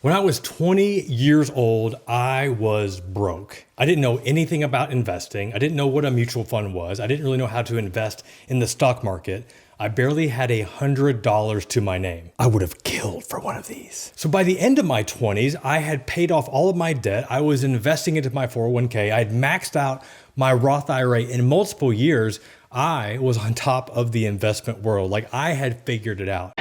When I was 20 years old, I was broke. I didn't know anything about investing. I didn't know what a mutual fund was. I didn't really know how to invest in the stock market. I barely had $100 to my name. I would have killed for one of these. So by the end of my 20s, I had paid off all of my debt. I was investing into my 401k. I had maxed out my Roth IRA in multiple years. I was on top of the investment world. Like I had figured it out.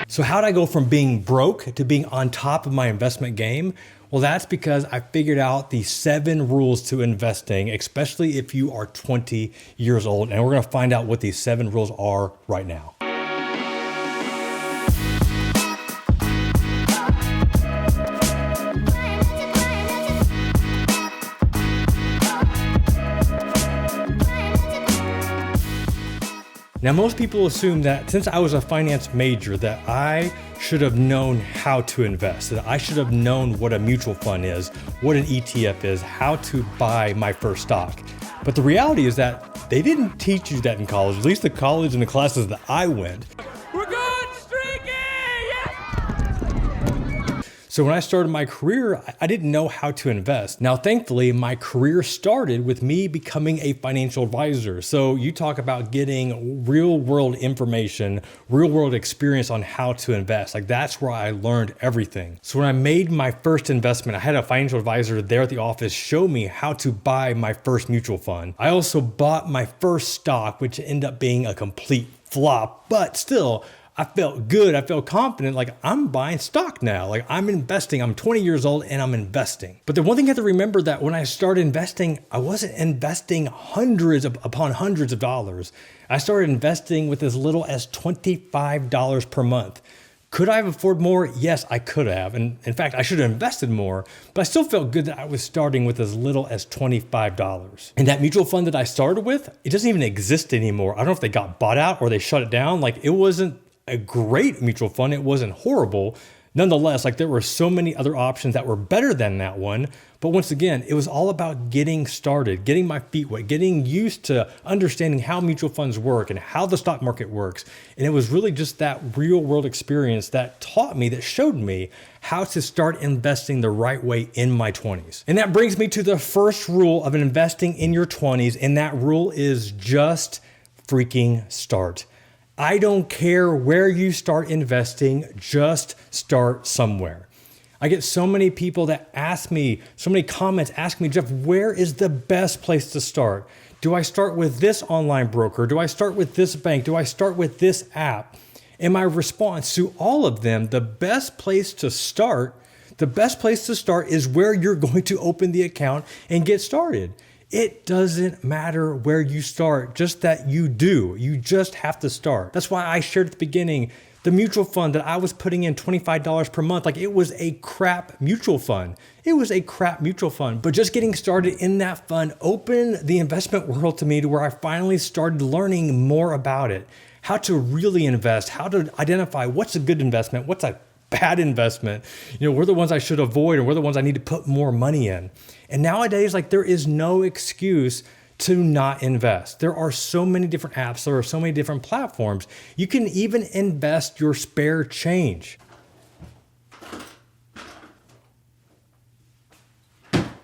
So how'd I go from being broke to being on top of my investment game? Well, that's because I figured out the 7 rules to investing, especially if you are 20 years old. And we're gonna find out what these 7 rules are right now. Now, most people assume that since I was a finance major, that I should have known how to invest, that I should have known what a mutual fund is, what an ETF is, how to buy my first stock. But the reality is that they didn't teach you that in college, at least the college and the classes that I went. We're going streaking! Yeah! So when I started my career, I didn't know how to invest. Now, thankfully, my career started with me becoming a financial advisor. So you talk about getting real world information, real world experience on how to invest. Like that's where I learned everything. So when I made my first investment, I had a financial advisor there at the office show me how to buy my first mutual fund. I also bought my first stock, which ended up being a complete flop, but still, I felt good. I felt confident. Like I'm buying stock now. Like I'm investing. I'm 20 years old and I'm investing. But the one thing you have to remember that when I started investing, I wasn't investing hundreds upon hundreds of dollars. I started investing with as little as $25 per month. Could I have afforded more? Yes, I could have. And in fact, I should have invested more, but I still felt good that I was starting with as little as $25. And that mutual fund that I started with, it doesn't even exist anymore. I don't know if they got bought out or they shut it down. Like it wasn't a great mutual fund. It wasn't horrible. Nonetheless, like there were so many other options that were better than that one. But once again, it was all about getting started, getting my feet wet, getting used to understanding how mutual funds work and how the stock market works. And it was really just that real world experience that taught me, that showed me how to start investing the right way in my 20s. And that brings me to the first rule of investing in your 20s. And that rule is just freaking start. I don't care where you start investing, just start somewhere. I get so many people that ask me, so many comments ask me, Jeff, where is the best place to start? Do I start with this online broker? Do I start with this bank? Do I start with this app? And my response to all of them, the best place to start is where you're going to open the account and get started. It doesn't matter where you start, just that you do. You just have to start. That's why I shared at the beginning, the mutual fund that I was putting in $25 per month, like it was a crap mutual fund. It was a crap mutual fund, but just getting started in that fund opened the investment world to me to where I finally started learning more about it, how to really invest, how to identify what's a good investment, what's a bad investment. We're the ones I should avoid and we're the ones I need to put more money in. And nowadays, like there is no excuse to not invest. There are so many different apps. There are so many different platforms. You can even invest your spare change.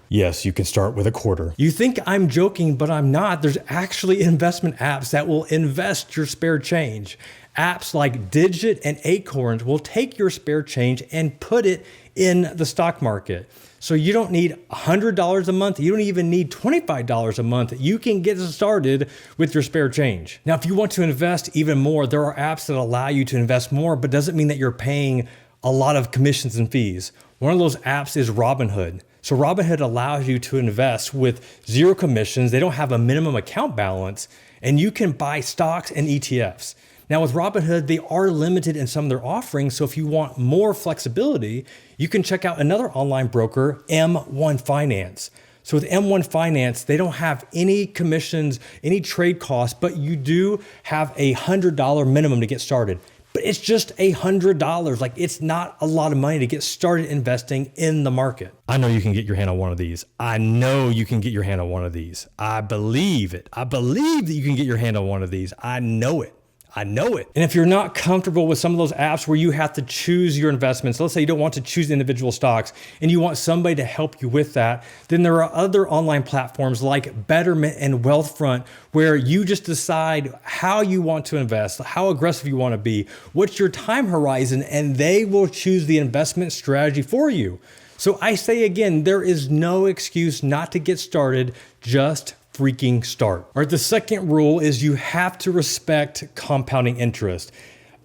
Yes, you can start with a quarter. You think I'm joking, but I'm not. There's actually investment apps that will invest your spare change. Apps like Digit and Acorns will take your spare change and put it in the stock market. So you don't need $100 a month. You don't even need $25 a month. You can get started with your spare change. Now, if you want to invest even more, there are apps that allow you to invest more, but doesn't mean that you're paying a lot of commissions and fees. One of those apps is Robinhood. So Robinhood allows you to invest with 0 commissions. They don't have a minimum account balance, and you can buy stocks and ETFs. Now with Robinhood, they are limited in some of their offerings. So if you want more flexibility, you can check out another online broker, M1 Finance. So with M1 Finance, they don't have any commissions, any trade costs, but you do have a $100 minimum to get started. But it's just $100. Like it's not a lot of money to get started investing in the market. I know you can get your hand on one of these. I know you can get your hand on one of these. I believe it. I believe that you can get your hand on one of these. I know it. I know it. And if you're not comfortable with some of those apps where you have to choose your investments, let's say you don't want to choose individual stocks and you want somebody to help you with that, then there are other online platforms like Betterment and Wealthfront where you just decide how you want to invest, how aggressive you want to be, what's your time horizon, and they will choose the investment strategy for you. So I say again, there is no excuse not to get started, just freaking start. All right, the second rule is you have to respect compounding interest.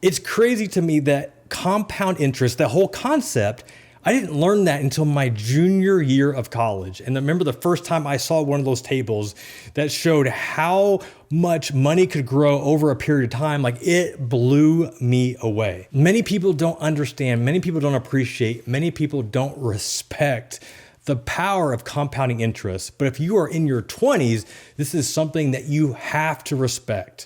It's crazy to me that compound interest, the whole concept, I didn't learn that until my junior year of college. And I remember the first time I saw one of those tables that showed how much money could grow over a period of time, like it blew me away. Many people don't understand, many people don't appreciate, many people don't respect the power of compounding interest. But if you are in your 20s, this is something that you have to respect.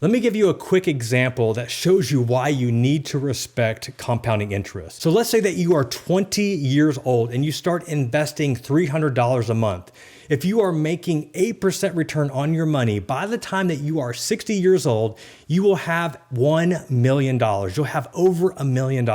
Let me give you a quick example that shows you why you need to respect compounding interest. So let's say that you are 20 years old and you start investing $300 a month. If you are making 8% return on your money, by the time that you are 60 years old, you will have $1 million. You'll have over $1 million.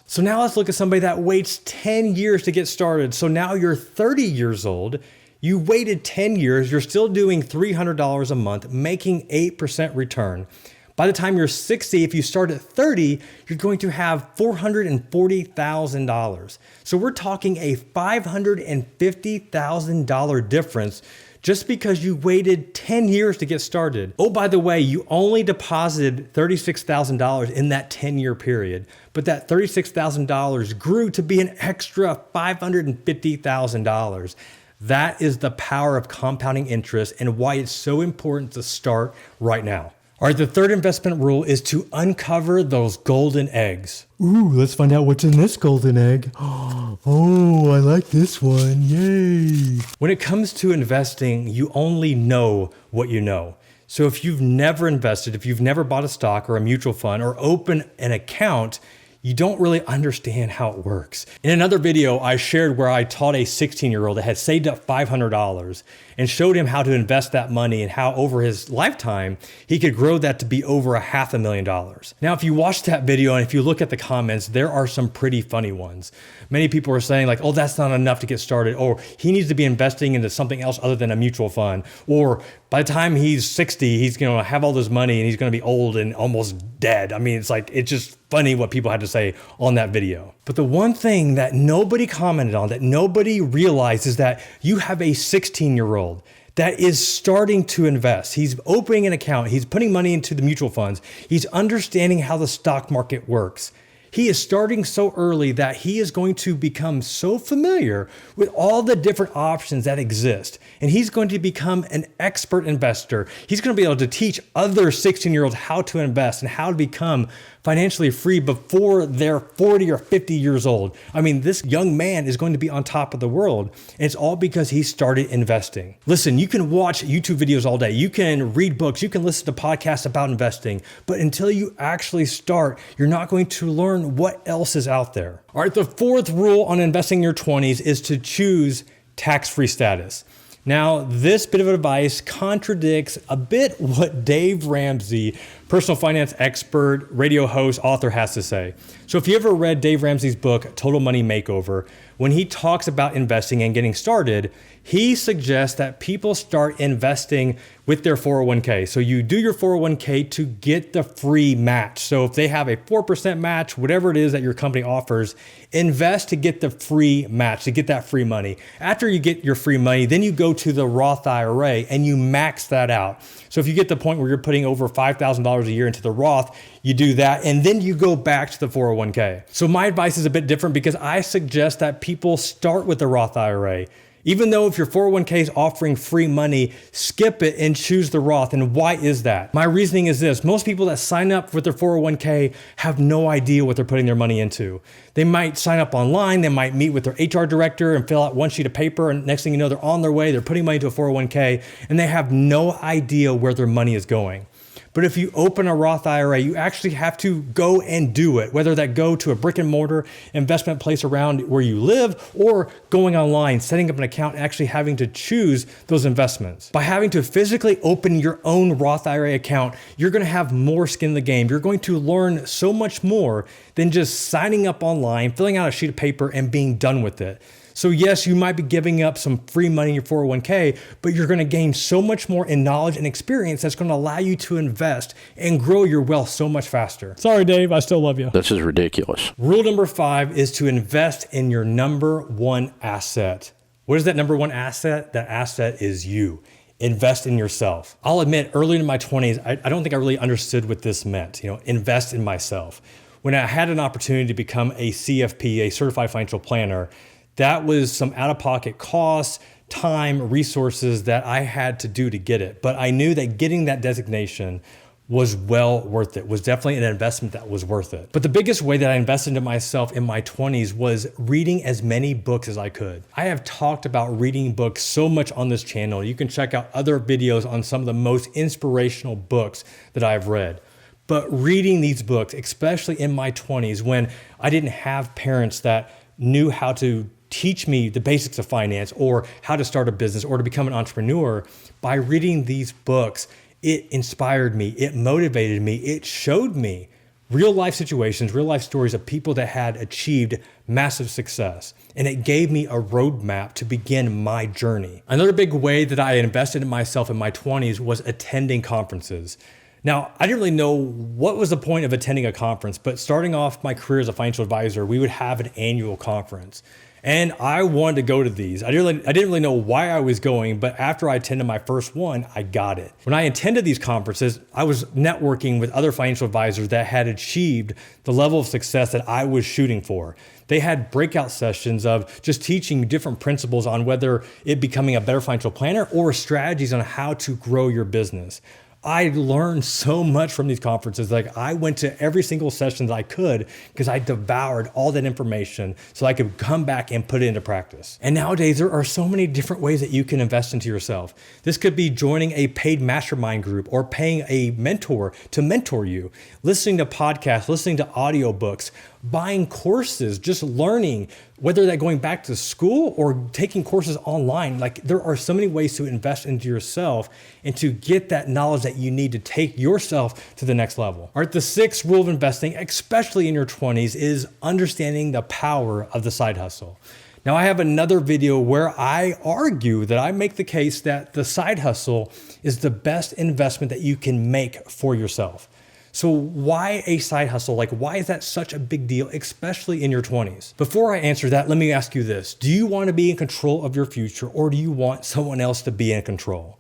So now let's look at somebody that waits 10 years to get started. So now you're 30 years old. You waited 10 years, you're still doing $300 a month, making 8% return. By the time you're 60, if you start at 30, you're going to have $440,000. So we're talking a $550,000 difference just because you waited 10 years to get started. Oh, by the way, you only deposited $36,000 in that 10-year period, but that $36,000 grew to be an extra $550,000. That is the power of compounding interest and why it's so important to start right now. All right, the third investment rule is to uncover those golden eggs. Ooh, let's find out what's in this golden egg. Oh, I like this one. Yay. When it comes to investing, you only know what you know. So if you've never invested, if you've never bought a stock or a mutual fund or opened an account, you don't really understand how it works. In another video, I shared where I taught a 16-year-old that had saved up $500 and showed him how to invest that money and how over his lifetime, he could grow that to be over $500,000. Now, if you watch that video and if you look at the comments, there are some pretty funny ones. Many people are saying like, oh, that's not enough to get started, or he needs to be investing into something else other than a mutual fund, or by the time he's 60, he's going to have all this money and he's going to be old and almost dead. I mean, it's just funny what people had to say on that video. But the one thing that nobody commented on, that nobody realized, is that you have a 16-year-old that is starting to invest. He's opening an account. He's putting money into the mutual funds. He's understanding how the stock market works. He is starting so early that he is going to become so familiar with all the different options that exist. And he's going to become an expert investor. He's going to be able to teach other 16-year-olds how to invest and how to become financially free before they're 40 or 50 years old. I mean, this young man is going to be on top of the world. And it's all because he started investing. Listen, you can watch YouTube videos all day. You can read books. You can listen to podcasts about investing. But until you actually start, you're not going to learn what else is out there. All right, the fourth rule on investing in your 20s is to choose tax-free status. Now, this bit of advice contradicts a bit what Dave Ramsey, personal finance expert, radio host, author, has to say. So if you ever read Dave Ramsey's book, Total Money Makeover, when he talks about investing and getting started, he suggests that people start investing with their 401k. So you do your 401k to get the free match. So if they have a 4% match, whatever it is that your company offers, invest to get the free match, to get that free money. After you get your free money, then you go to the Roth IRA and you max that out. So if you get to the point where you're putting over $5,000 a year into the Roth, you do that, and then you go back to the 401k. So my advice is a bit different because I suggest that people start with the Roth IRA. Even though if your 401k is offering free money, skip it and choose the Roth. And why is that? My reasoning is this. Most people that sign up with their 401k have no idea what they're putting their money into. They might sign up online. They might meet with their HR director and fill out one sheet of paper. And next thing you know, they're on their way. They're putting money into a 401k and they have no idea where their money is going. But if you open a Roth IRA, you actually have to go and do it, whether that go to a brick and mortar investment place around where you live or going online, setting up an account, and actually having to choose those investments. By having to physically open your own Roth IRA account, you're going to have more skin in the game. You're going to learn so much more than just signing up online, filling out a sheet of paper, and being done with it. So yes, you might be giving up some free money in your 401k, but you're going to gain so much more in knowledge and experience that's going to allow you to invest and grow your wealth so much faster. Sorry, Dave, I still love you. This is ridiculous. Rule number 5 is to invest in your number one asset. What is that number one asset? That asset is you. Invest in yourself. I'll admit, early in my 20s, I don't think I really understood what this meant, invest in myself. When I had an opportunity to become a CFP, a certified financial planner, that was some out-of-pocket costs, time, resources that I had to do to get it. But I knew that getting that designation was well worth it, was definitely an investment that was worth it. But the biggest way that I invested into myself in my 20s was reading as many books as I could. I have talked about reading books so much on this channel. You can check out other videos on some of the most inspirational books that I've read. But reading these books, especially in my 20s when I didn't have parents that knew how to teach me the basics of finance or how to start a business or to become an entrepreneur, by reading these books, it inspired me, it motivated me, it showed me real life situations, real life stories of people that had achieved massive success. And it gave me a roadmap to begin my journey. Another big way that I invested in myself in my 20s was attending conferences. Now, I didn't really know what was the point of attending a conference, but starting off my career as a financial advisor, we would have an annual conference. And I wanted to go to these. I didn't really know why I was going, but after I attended my first one, I got it. When I attended these conferences, I was networking with other financial advisors that had achieved the level of success that I was shooting for. They had breakout sessions of just teaching different principles on whether it becoming a better financial planner or strategies on how to grow your business. I learned so much from these conferences. Like, I went to every single session that I could because I devoured all that information so I could come back and put it into practice. And nowadays, there are so many different ways that you can invest into yourself. This could be joining a paid mastermind group or paying a mentor to mentor you, listening to podcasts, listening to audiobooks, buying courses, just learning, whether that going back to school or taking courses online. Like, there are so many ways to invest into yourself and to get that knowledge that you need to take yourself to the next level. All right, the 6th rule of investing, especially in your 20s, is understanding the power of the side hustle. Now, I have another video where I argue that I make the case that the side hustle is the best investment that you can make for yourself. So why a side hustle? Like, why is that such a big deal, especially in your 20s? Before I answer that, let me ask you this. Do you want to be in control of your future, or do you want someone else to be in control?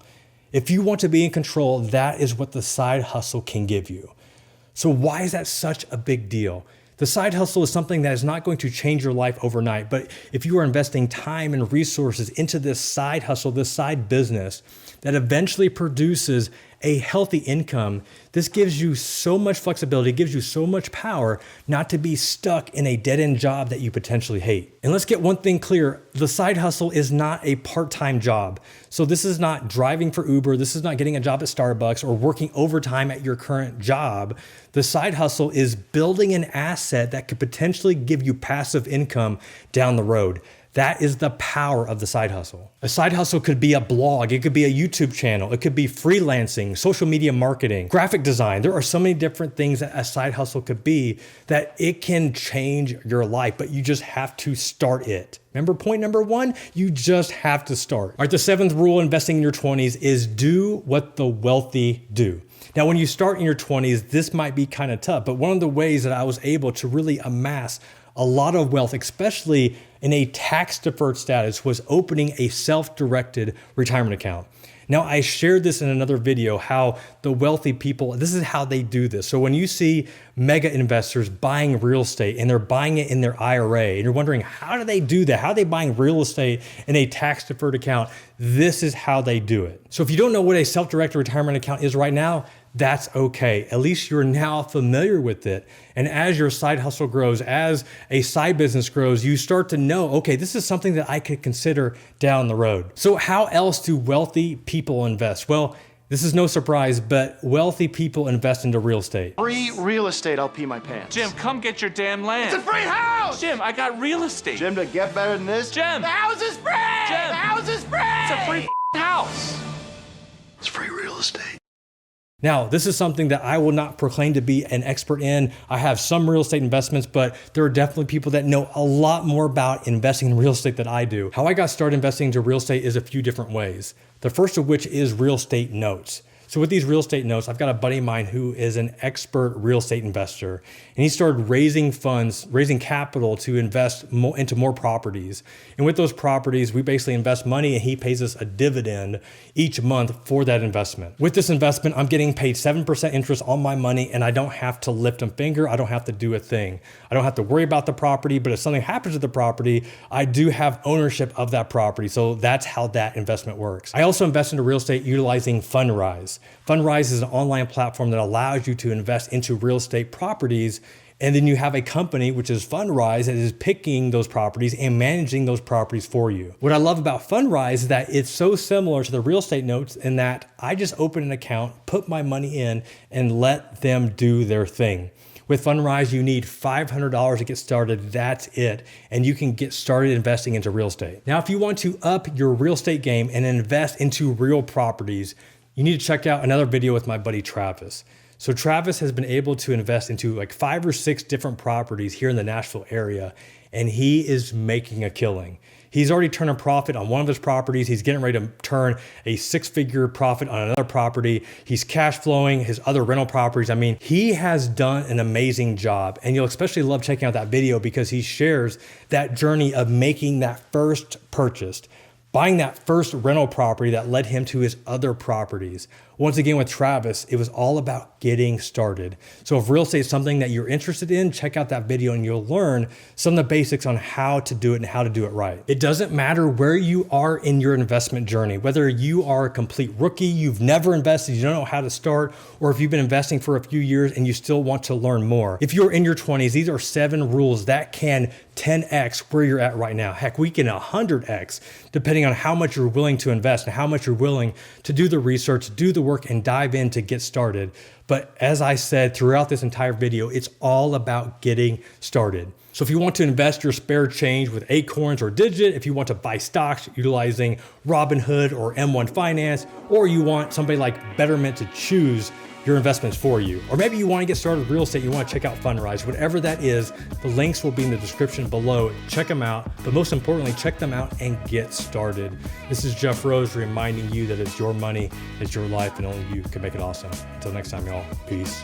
If you want to be in control, that is what the side hustle can give you. So why is that such a big deal? The side hustle is something that is not going to change your life overnight, but if you are investing time and resources into this side hustle, this side business that eventually produces a healthy income, this gives you so much flexibility, gives you so much power not to be stuck in a dead-end job that you potentially hate. And let's get one thing clear. The side hustle is not a part-time job. So this is not driving for Uber. This is not getting a job at Starbucks or working overtime at your current job. The side hustle is building an asset that could potentially give you passive income down the road. That is the power of the side hustle. A side hustle could be a blog. It could be a YouTube channel. It could be freelancing, social media marketing, graphic design. There are so many different things that a side hustle could be that it can change your life, but you just have to start it. Remember point number 1? You just have to start. All right, the 7th rule investing in your 20s is do what the wealthy do. Now, when you start in your 20s, this might be kind of tough, but one of the ways that I was able to really amass a lot of wealth, especially in a tax-deferred status, was opening a self-directed retirement account. Now, I shared this in another video, how the wealthy people, this is how they do this. So when you see mega investors buying real estate and they're buying it in their IRA, and you're wondering, how do they do that? How are they buying real estate in a tax-deferred account? This is how they do it. So if you don't know what a self-directed retirement account is right now, that's okay. At least you're now familiar with it. And as your side hustle grows, as a side business grows, you start to know, okay, this is something that I could consider down the road. So how else do wealthy people invest? Well, This is no surprise, but wealthy people invest into real estate. Free real estate, I'll pee my pants. Jim, come get your damn land. It's a free house! Jim, I got real estate. Jim, to get better than this, Jim! the house is free! Jim! The house is free! It's a free house. It's free real estate. Now, this is something that I will not proclaim to be an expert in. I have some real estate investments, but there are definitely people that know a lot more about investing in real estate than I do. How I got started investing into real estate is a few different ways. The first of which is real estate notes. So with these real estate notes, I've got a buddy of mine who is an expert real estate investor, and he started raising funds, raising capital to invest into more properties. And with those properties, we basically invest money and he pays us a dividend each month for that investment. With this investment, I'm getting paid 7% interest on my money, and I don't have to lift a finger. I don't have to do a thing. I don't have to worry about the property, but if something happens to the property, I do have ownership of that property. So that's how that investment works. I also invest into real estate utilizing Fundrise. Fundrise is an online platform that allows you to invest into real estate properties, and then you have a company, which is Fundrise, that is picking those properties and managing those properties for you. What I love about Fundrise is that it's so similar to the real estate notes in that I just open an account, put my money in, and let them do their thing. With Fundrise, you need $500 to get started. That's it. And you can get started investing into real estate. Now, if you want to up your real estate game and invest into real properties, you need to check out another video with my buddy Travis. So Travis has been able to invest into like 5 or 6 different properties here in the Nashville area, and he is making a killing. He's already turned a profit on one of his properties. He's getting ready to turn a 6-figure profit on another property. He's cash flowing his other rental properties. I mean, he has done an amazing job, and you'll especially love checking out that video because he shares that journey of making that first purchase, buying that first rental property that led him to his other properties. Once again, with Travis, it was all about getting started. So if real estate is something that you're interested in, check out that video and you'll learn some of the basics on how to do it and how to do it right. It doesn't matter where you are in your investment journey, whether you are a complete rookie, you've never invested, you don't know how to start, or if you've been investing for a few years and you still want to learn more. If you're in your 20s, these are 7 rules that can 10x where you're at right now. Heck, we can 100x depending on how much you're willing to invest and how much you're willing to do the research, do the work, and dive in to get started. But as I said throughout this entire video, it's all about getting started. So if you want to invest your spare change with Acorns or Digit, if you want to buy stocks utilizing Robinhood or M1 Finance, or you want somebody like Betterment to choose your investments for you, or maybe you want to get started with real estate, you want to check out Fundrise, whatever that is, the links will be in the description below. Check them out, but most importantly, check them out and get started. This is Jeff Rose reminding you that it's your money, it's your life, and only you can make it awesome. Until next time, y'all, peace.